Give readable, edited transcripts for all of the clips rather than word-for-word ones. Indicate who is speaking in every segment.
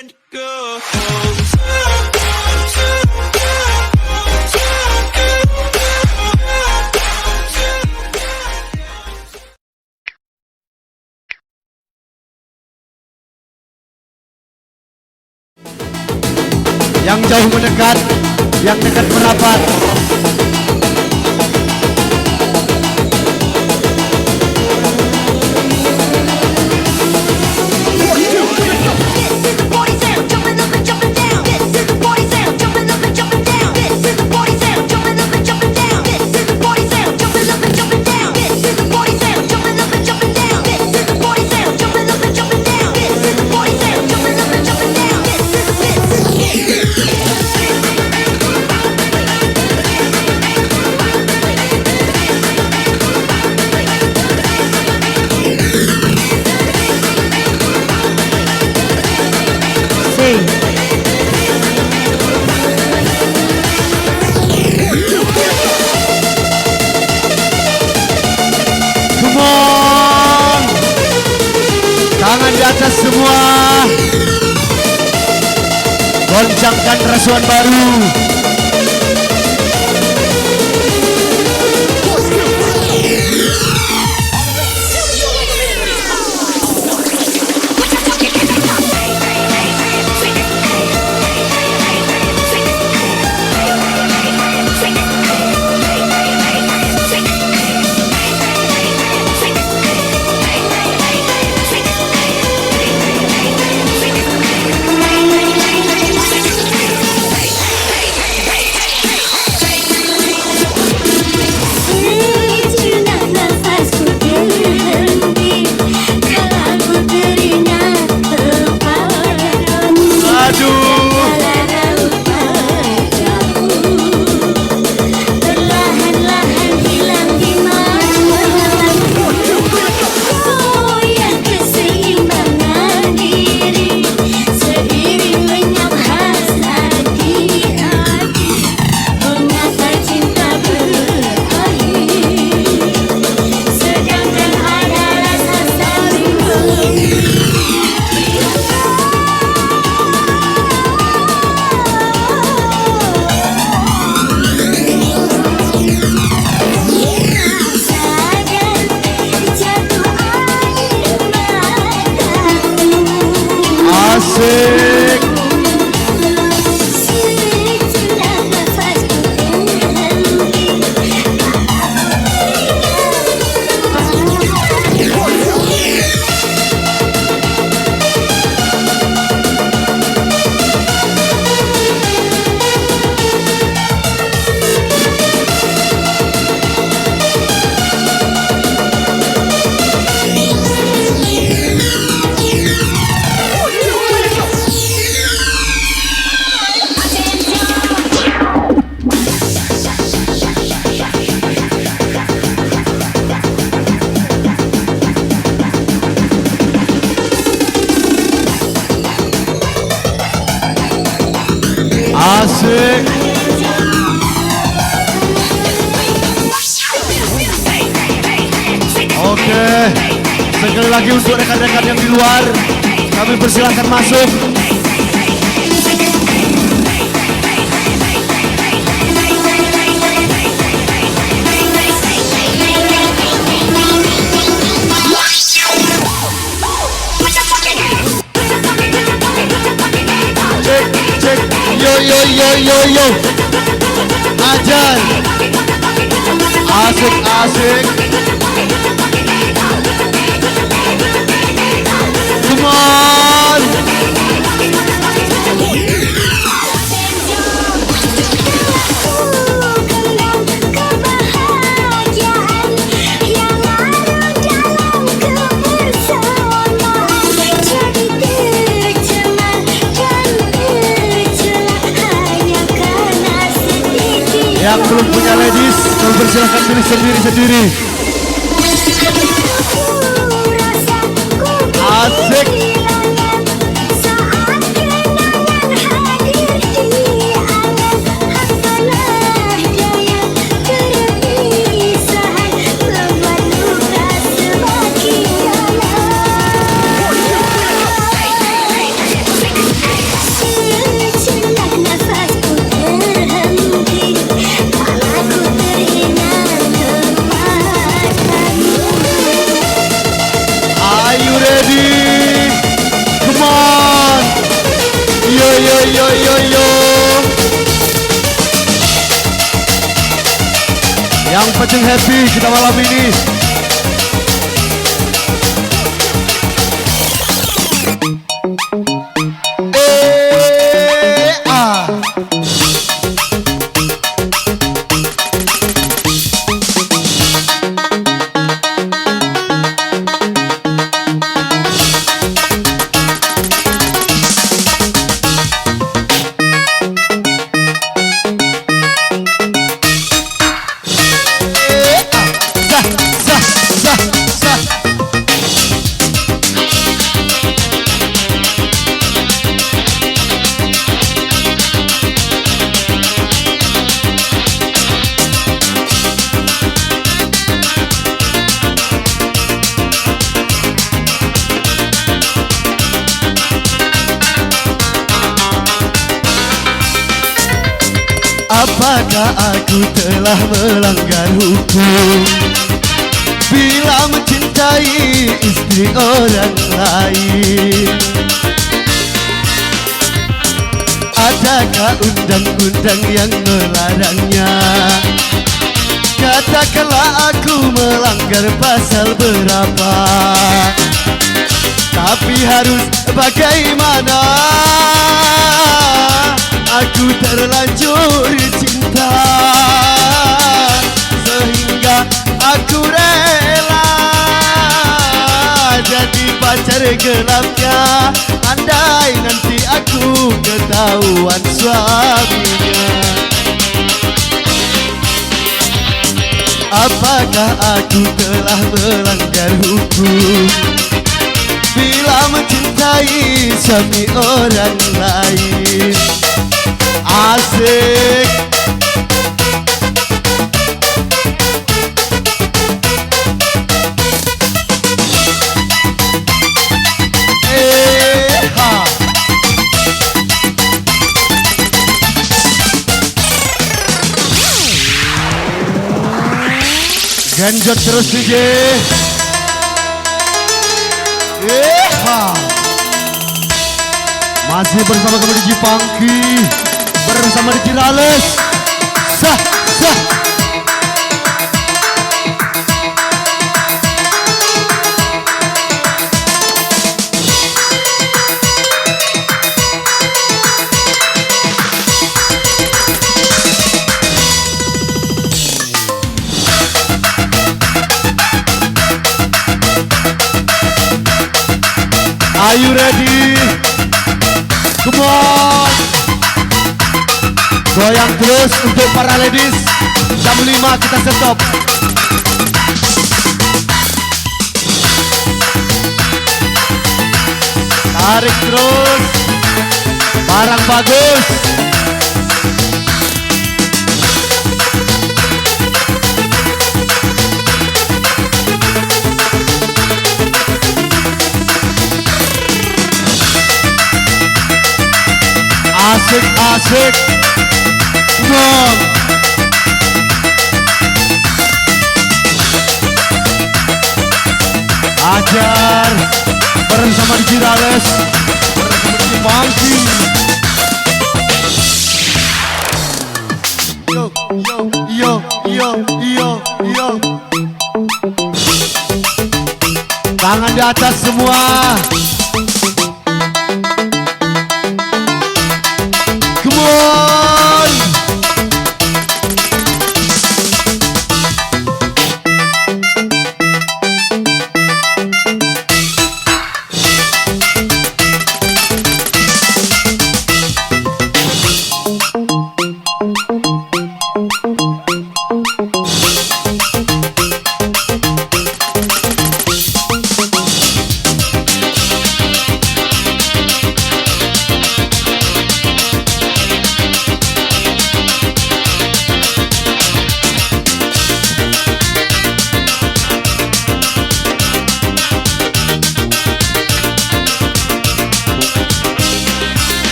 Speaker 1: Yang jauh mendekat, yang dekat merapat. Tangan di atas semua. Goncangkan rasuan baru. Asik. Oke, sekali lagi untuk rekan-rekan yang di luar, kami persilahkan masuk. Cek, yo, ajar, asik, come on. Yang belum punya ladies, kau persilahkan pilih sendiri-sendiri. Asik. yo yo yo yo. Yang penting happy kita malam ini.
Speaker 2: Apakah aku telah melanggar hukum bila mencintai istri orang lain? Adakah undang-undang yang melarangnya? Katakanlah aku melanggar pasal berapa, tapi harus bagaimana? Aku terlanjur cinta sehingga aku rela jadi pacar gelapnya. Andai nanti aku ketahuan suaminya, apakah aku telah melanggar hukum bila mencintai suami orang lain? Asik.
Speaker 1: Genjot terus DJ. Masih bersama kami DJ Funky, bersama DJ Rales. Sah, sah. Are you ready? Come on. Goyang terus untuk para ladies. Jam 5 kita stop. Tarik terus. Barang bagus. Asik-asik. Come. Ajar bersama DJ Rales, bersama DJ Funky. Yo yo yo yo yo yo. Tangan di atas semua. Come on.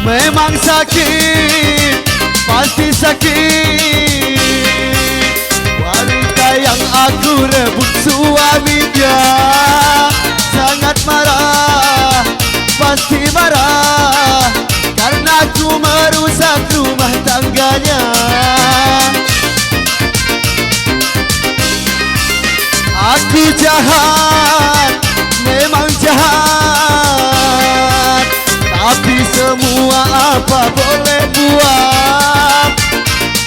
Speaker 1: Memang sakit, pasti sakit. Wanita yang aku rebut suaminya sangat marah, pasti marah. Karena
Speaker 2: aku merusak rumah tangganya. Aku jahat, memang jahat, tapi semua apa boleh buat.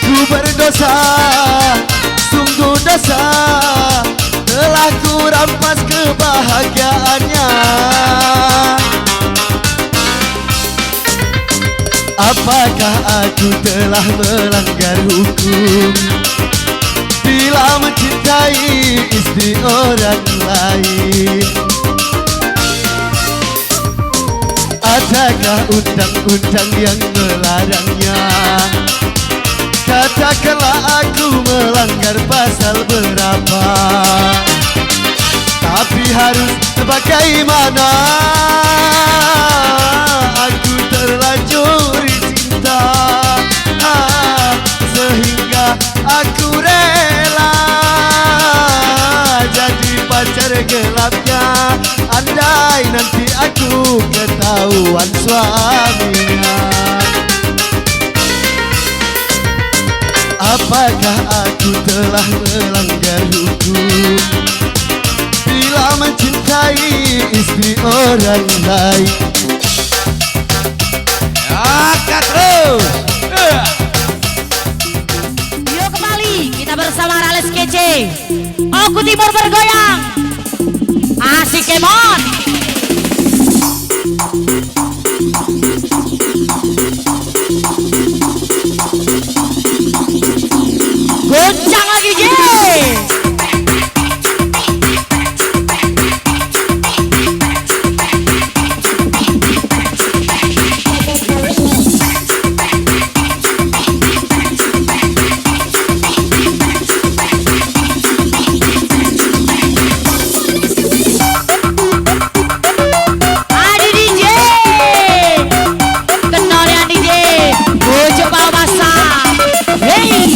Speaker 2: Ku berdosa, sungguh dosa, telah ku rampas kebahagiaannya. Apakah aku telah melanggar hukum bila mencintai istri orang lain? Adakah undang-undang yang melarangnya? Katakanlah aku melanggar pasal berapa, tapi harus bagaimana? Aku terlanjur cinta, sehingga aku rela jadi pacar gelapnya. Andai nanti aku ketahuan suaminya, apakah aku telah melanggar hukum bila mencintai istri orang lain?
Speaker 1: Angkat terus.
Speaker 3: Yuk kembali kita bersama Rales Kece. Oku Timur bergoyang. Asik kemon. Goncang lagi J. Adi DJ. Kenal ya DJ. Bojo bawa basah. Hey.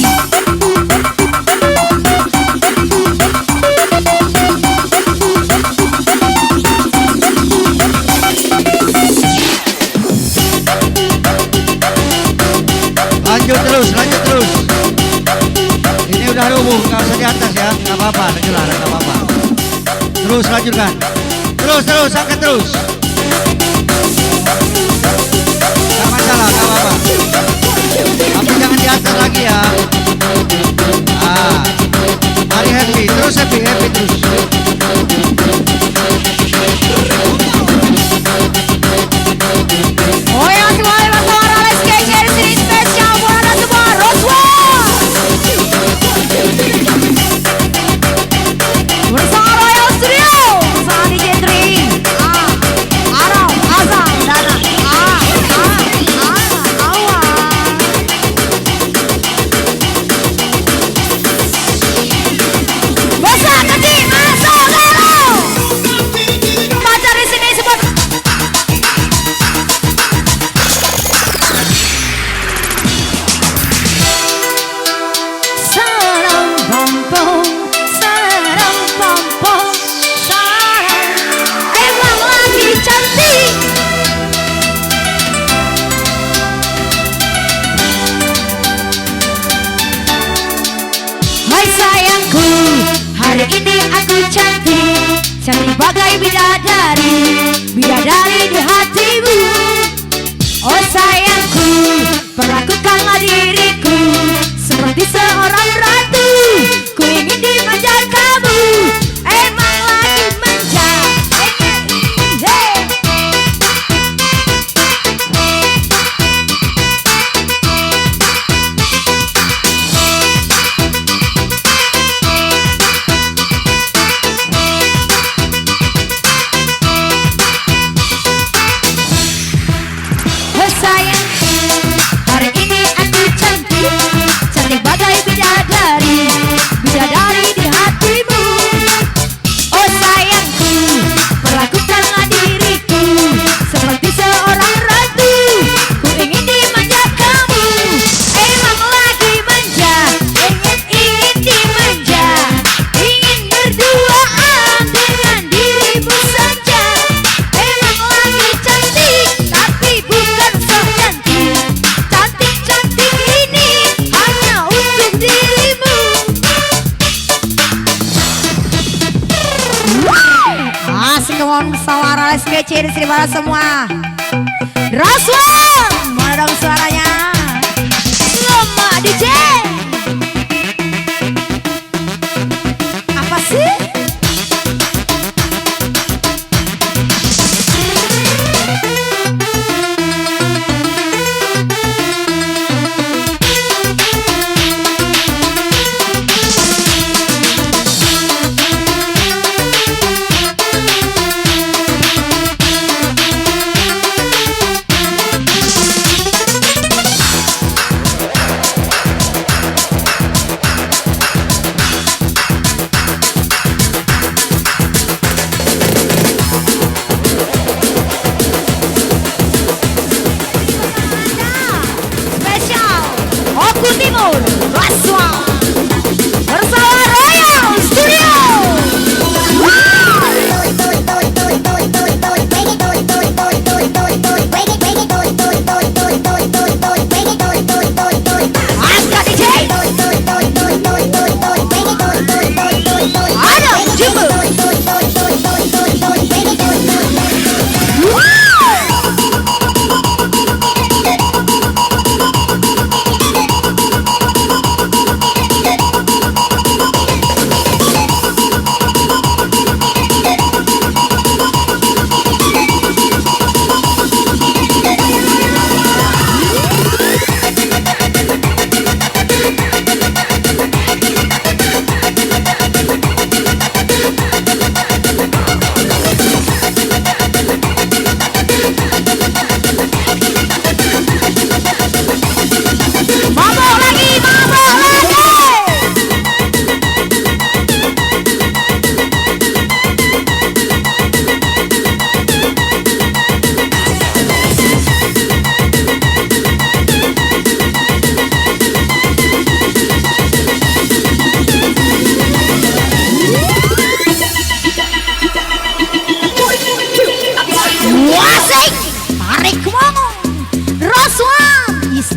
Speaker 1: Lanjut terus. Ini udah rubuh, nggak usah di atas ya, nggak apa-apa, nggak apa-apa. Terus lanjutkan, terus angkat terus. Nggak masalah, nggak apa-apa. Tapi jangan di atas lagi ya. Mari happy terus.
Speaker 3: Oh ya semuanya bersama Rales Kece di sini spesial buat anda semua. Roswell bersama Royal Studio bersama DJ Tri, Arau, Azam, Dana, Awan. Besar kecil, masuk lelo. Pacar di sini sebut. Sarang pompong, sarang emang lagi cantik. Hai sayangku, hari ini aku cantik, cantik bagai bidadari di hatimu. Oh sayangku, perlakukanlah diriku seperti seorang ratu. Ku ingin dimanja kamu, emang lagi manja. Hey. kece di sini para semua. Raswan, mana dong suaranya? Lemak DJ. Apa sih?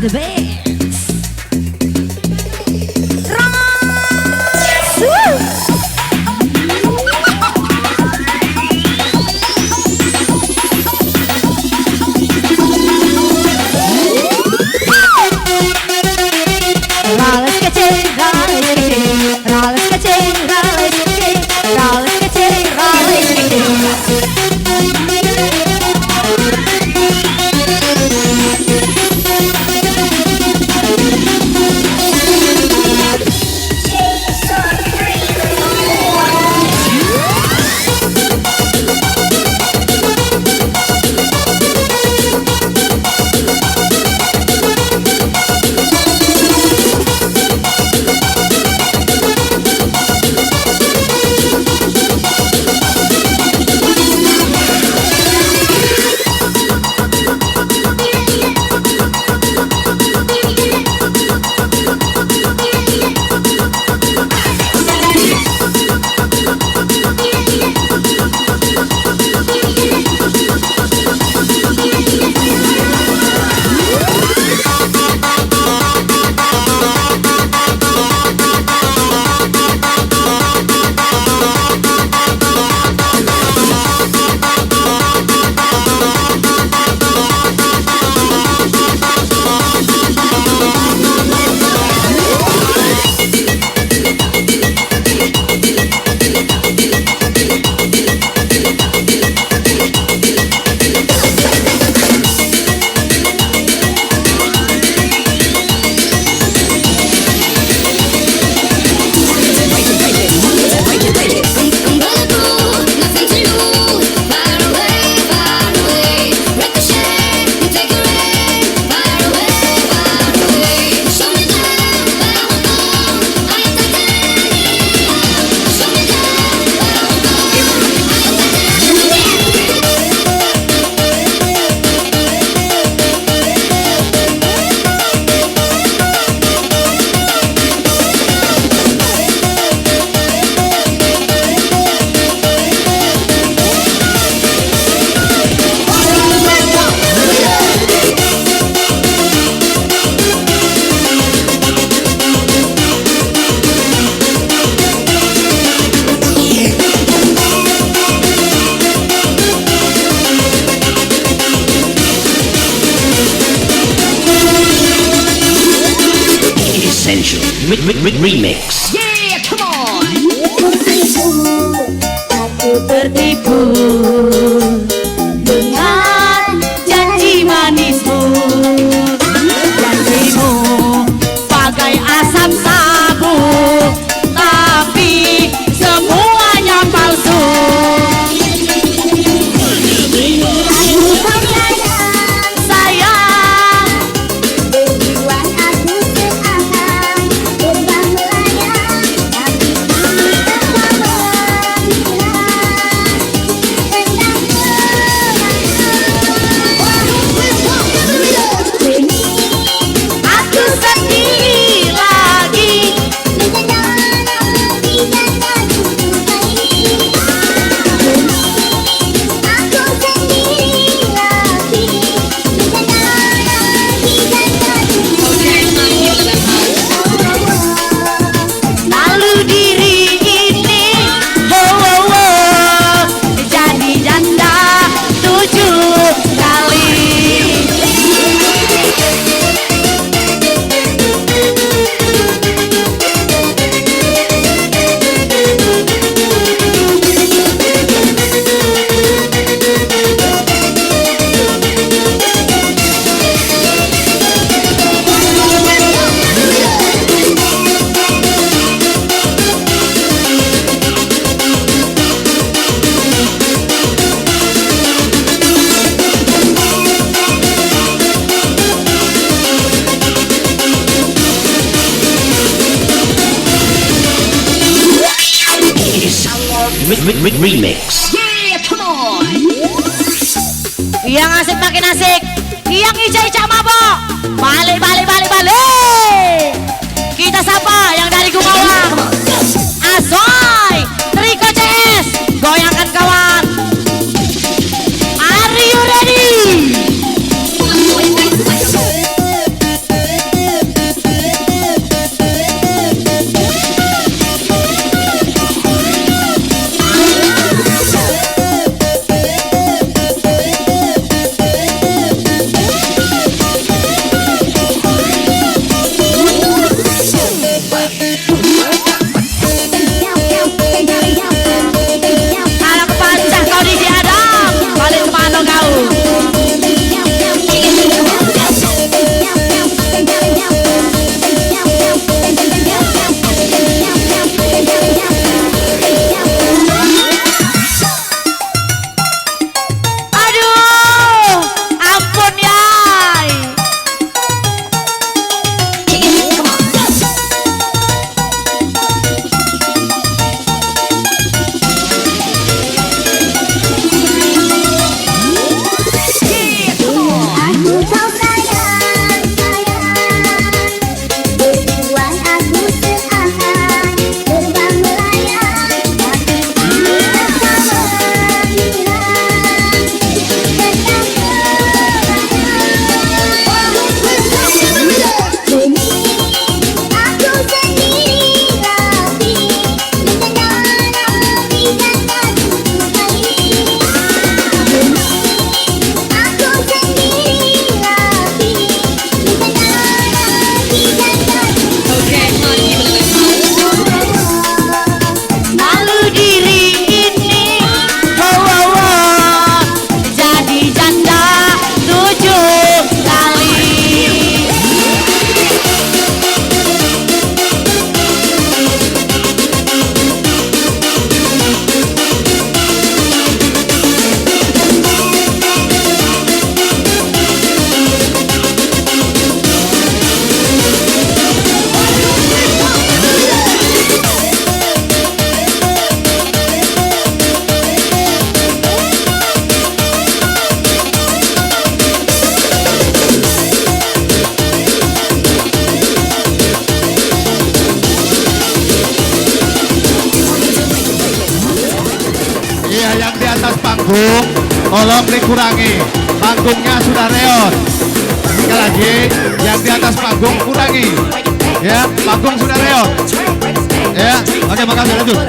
Speaker 3: The best.
Speaker 4: Potential Remix.
Speaker 3: Yeah, come on. Aku tertipu dengan janji manismu. Janjimu bagai asap sabu, tapi semuanya palsu. Sayang,
Speaker 5: Tujuan aku seakan terbang melayang, tapi kita sama
Speaker 3: aku sendiri lagi. Lalu diri ini jadi janda 7 kali.
Speaker 4: Remix.
Speaker 3: Yeah, come on. Yang asik makin asik, yang ica-ica mabok. Balik. Kita sapa yang dari Gumawang. Asoy, Triko CS, goyangkan kawan. Are you ready? Kalau kepancah kau di Adam, balik kemana kau? Aduh, ampun yai.
Speaker 5: Aku tahu sayang, tujuan aku seakan terbang melayang, tapi kita sama aku sendiri lagi,
Speaker 3: Lalu diri ini jadi janda 7 kali.
Speaker 2: Iya, yang di atas panggung tolong dikurangi, panggungnya sudah reot. Sekali lagi, yang di atas panggung kurangi, ya, panggung sudah reot. Ya, oke, makasih, lanjut.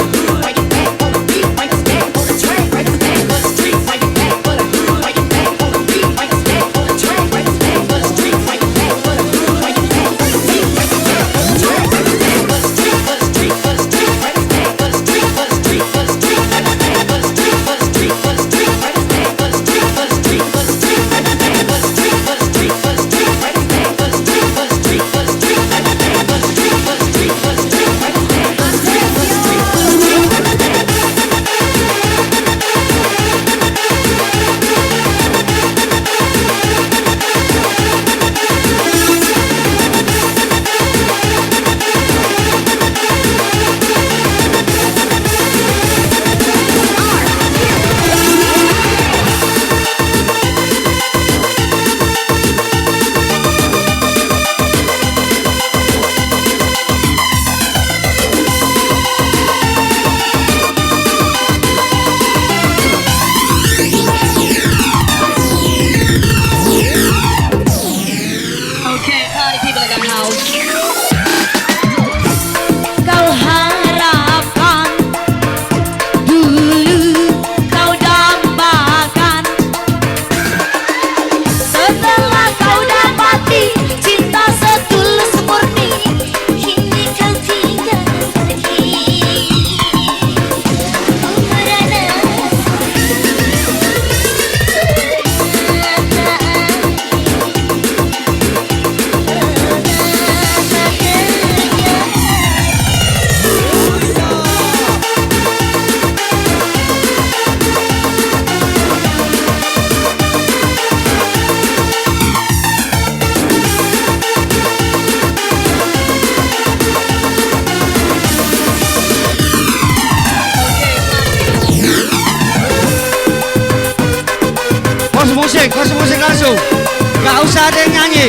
Speaker 1: usah ada yang nyanyi.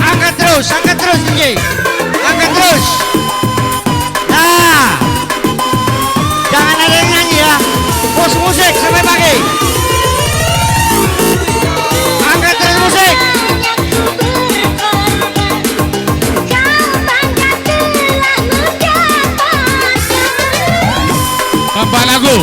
Speaker 1: Angkat terus DJ. Angkat terus. Nah, jangan ada yang nyanyi ya. Pos musik sampai pagi. Angkat terus musik.
Speaker 2: Tambah lagu.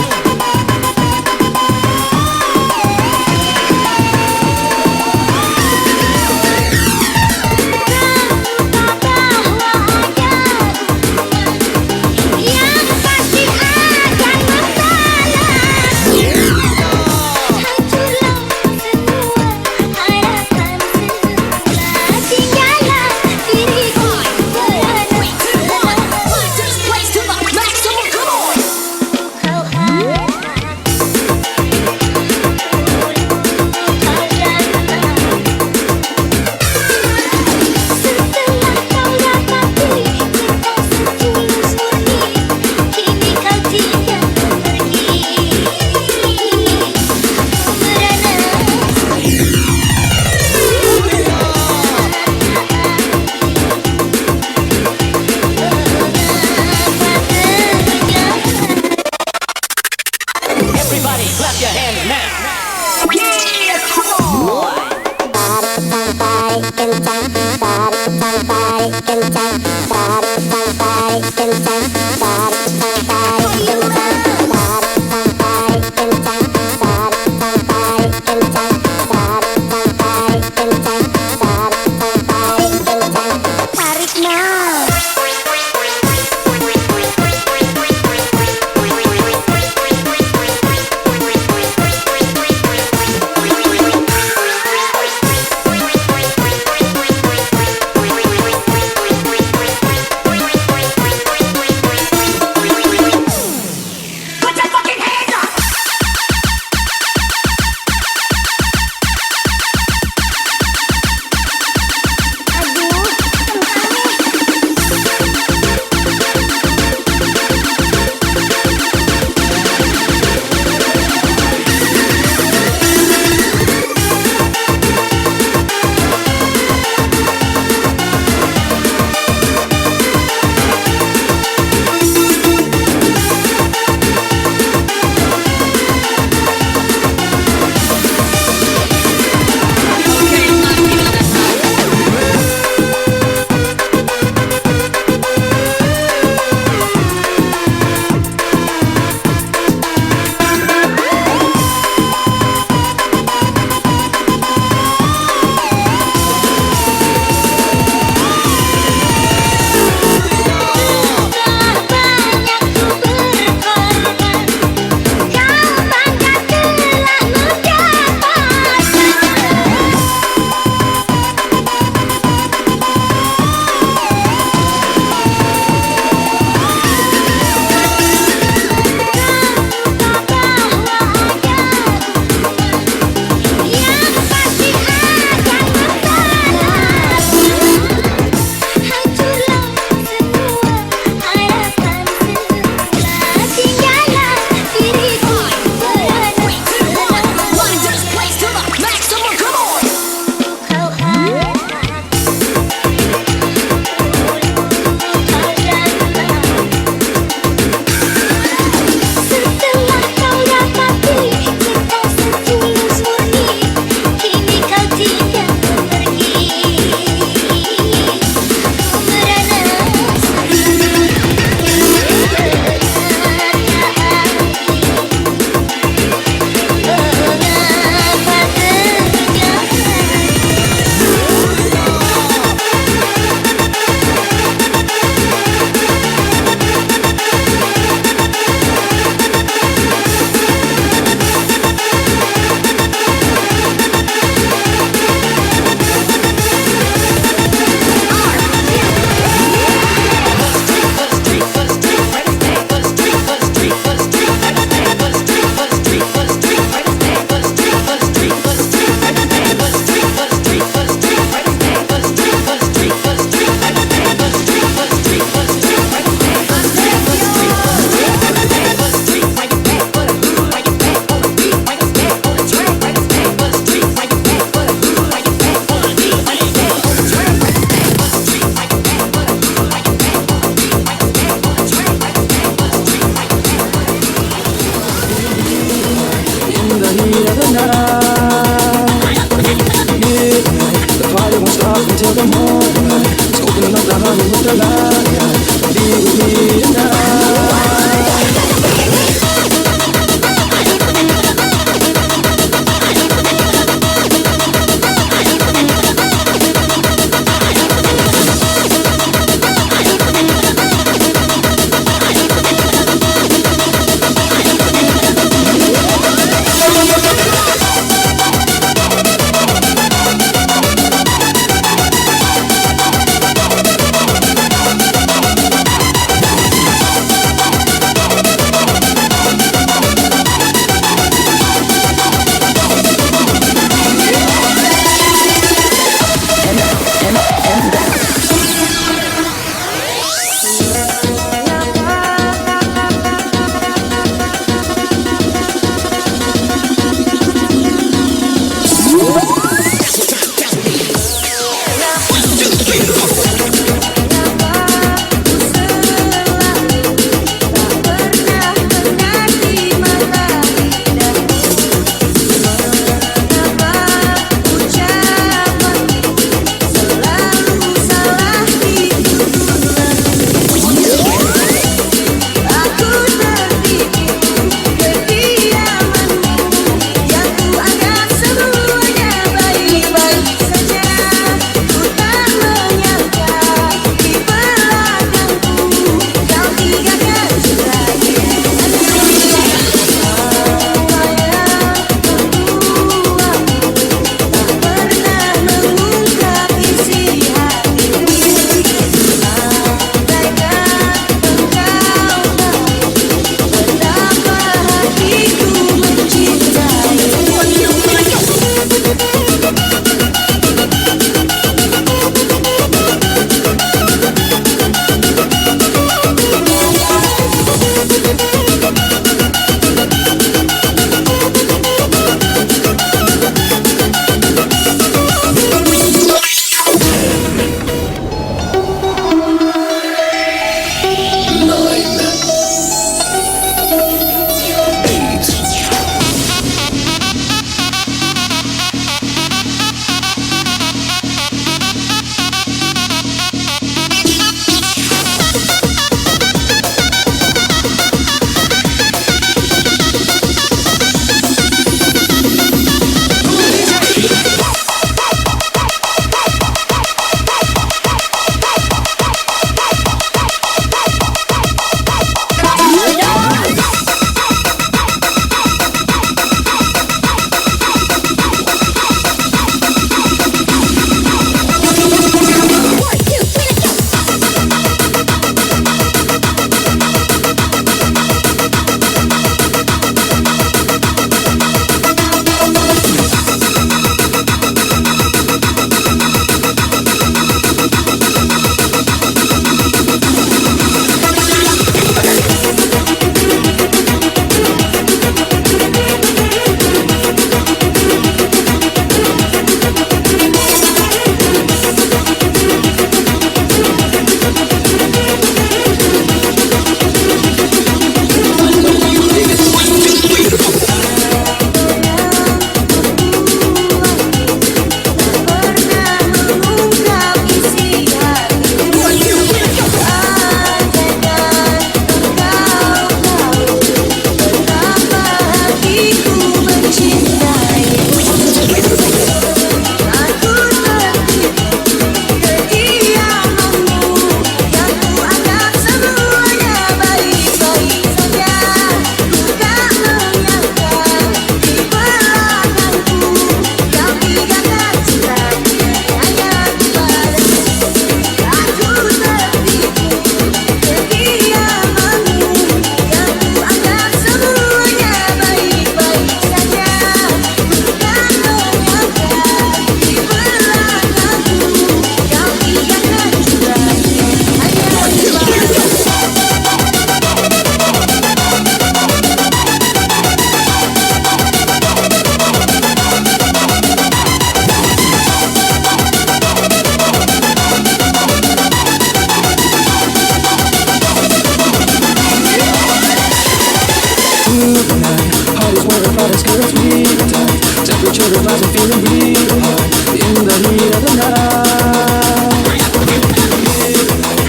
Speaker 6: Everybody feeling heat in the heat of the night.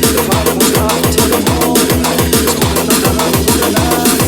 Speaker 6: The party won't stop until the morning. It's gonna be the night of the night.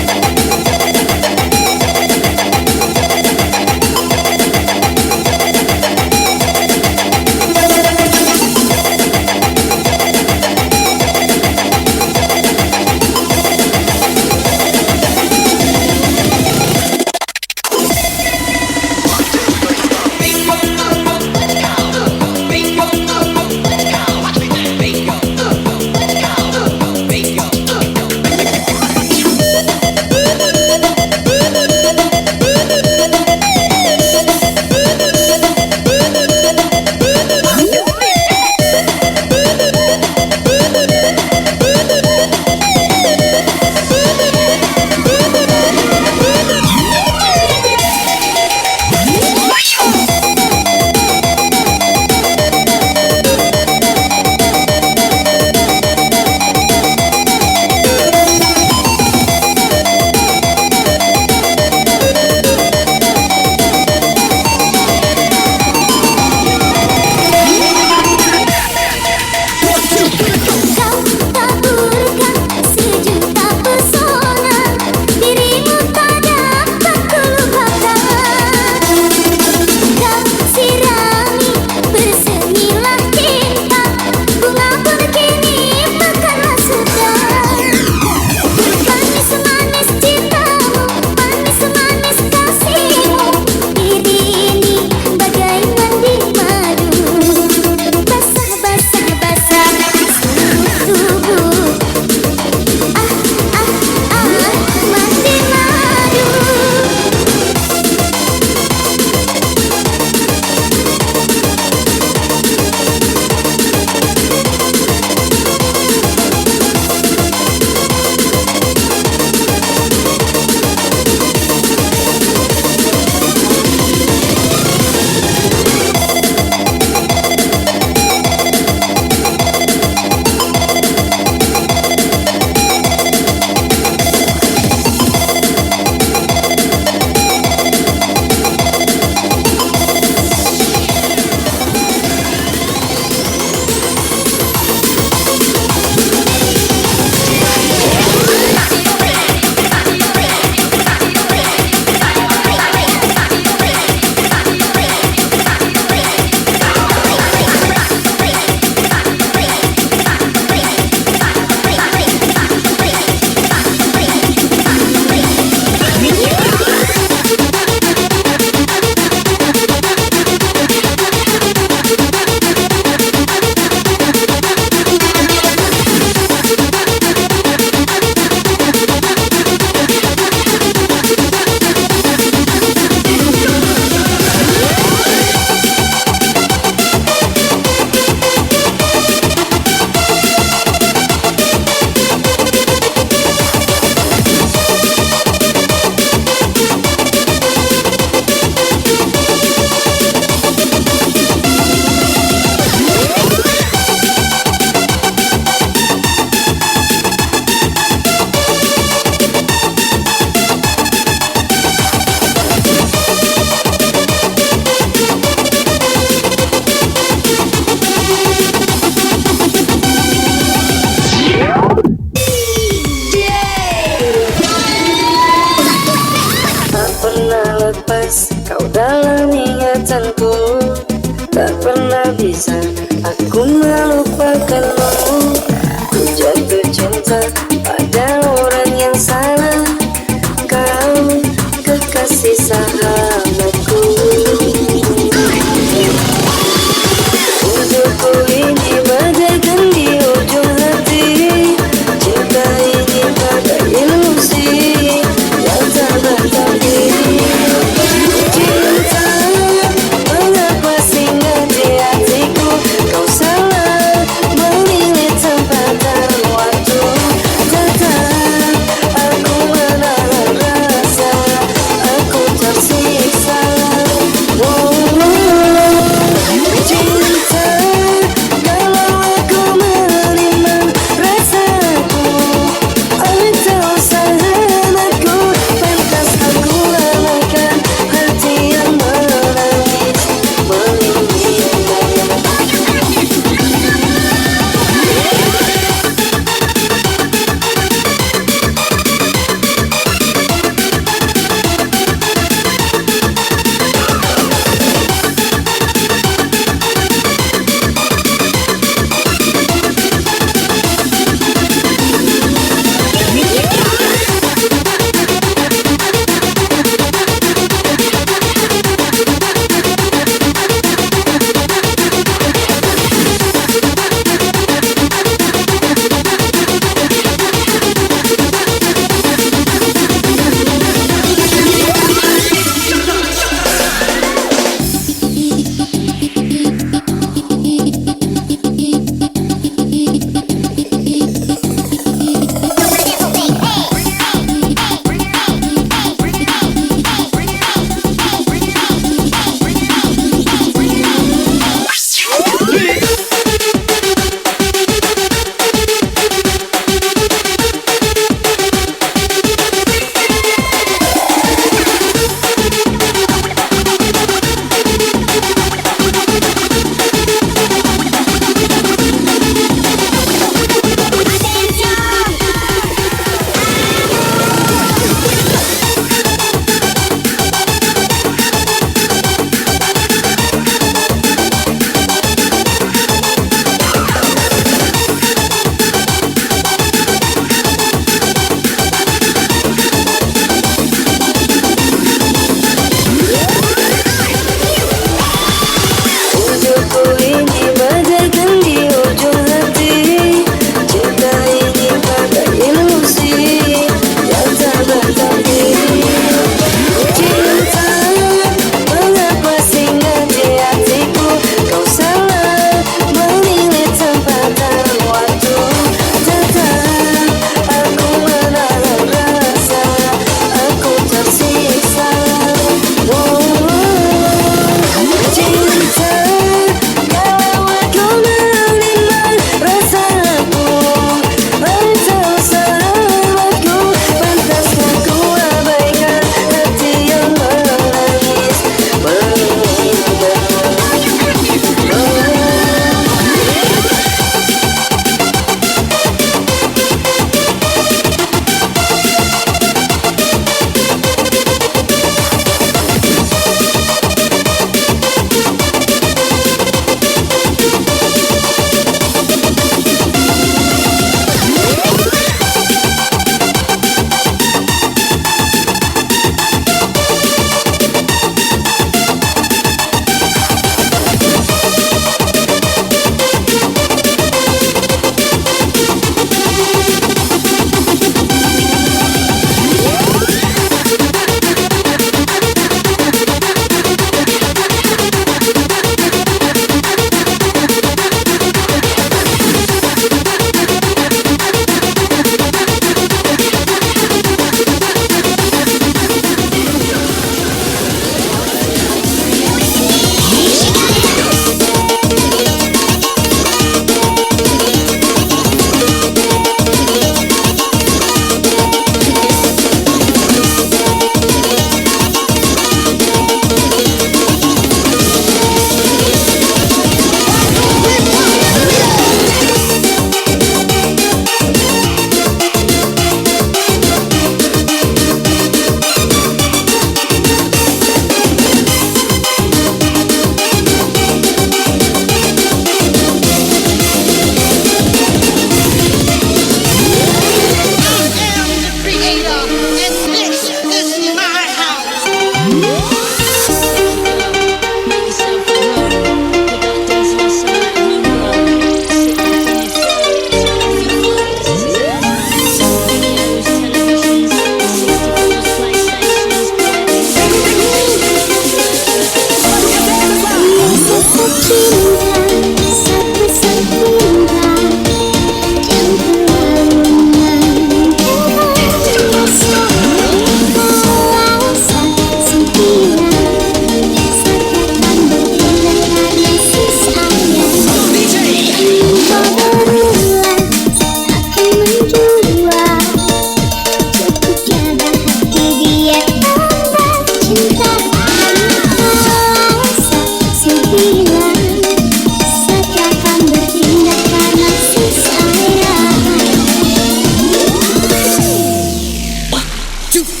Speaker 6: Two.